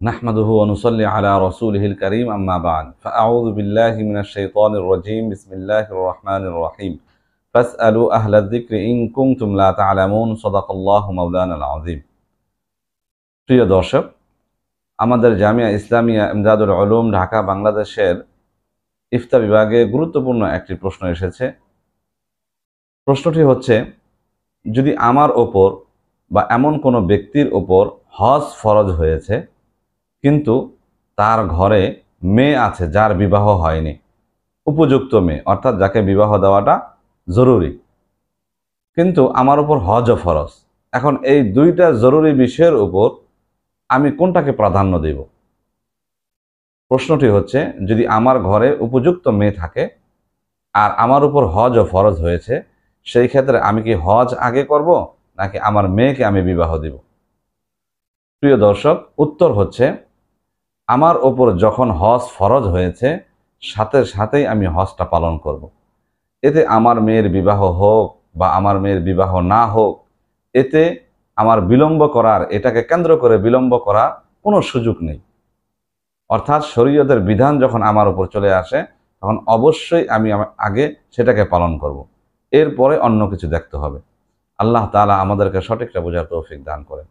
نحمده ونصلي على رسوله الكريم أما بعد فأعوذ بالله من الشيطان الرجيم بسم الله الرحمن الرحيم فاسألوا أهل الذكر إن كنتم لا تعلمون صدق الله مولانا العظيم প্রিয় দর্শক, আমাদের জামিয়া ইসলামিয়া ইমদাদুল উলুম ঢাকা বাংলাদেশের ইফতা বিভাগে গুরুত্বপূর্ণ একটি প্রশ্ন এসেছে। প্রশ্নটি হচ্ছে, যদি আমার ওপর বা এমন কোনো ব্যক্তির ওপর হজ ফরজ হয়েছে কিন্তু তার ঘরে মেয়ে আছে যার বিবাহ হয়নি, উপযুক্ত মেয়ে অর্থাৎ যাকে বিবাহ দেওয়াটা জরুরি, কিন্তু আমার উপর হজও ফরজ। এখন এই দুইটা জরুরি বিষয়ের উপর আমি কোনটাকে প্রাধান্য দেব? প্রশ্নটি হচ্ছে, যদি আমার ঘরে উপযুক্ত মেয়ে থাকে আর আমার উপর হজও ফরজ হয়েছে, সেই ক্ষেত্রে আমি কি হজ আগে করব নাকি আমার মেয়েকে আমি বিবাহ দেব? প্রিয় দর্শক, উত্তর হচ্ছে, আমার ওপর যখন হজ ফরজ হয়েছে সাথে সাথেই আমি হজটা পালন করব। এতে আমার মেয়ের বিবাহ হোক বা আমার মেয়ের বিবাহ না হোক, এতে আমার বিলম্ব করার, এটাকে কেন্দ্র করে বিলম্ব করার কোনো সুযোগ নেই। অর্থাৎ শরীয়তের বিধান যখন আমার উপর চলে আসে তখন অবশ্যই আমি আগে সেটাকে পালন করব, এরপরে অন্য কিছু দেখতে হবে। আল্লাহ তাআলা আমাদেরকে সঠিকটা বোঝার তৌফিক দান করেন।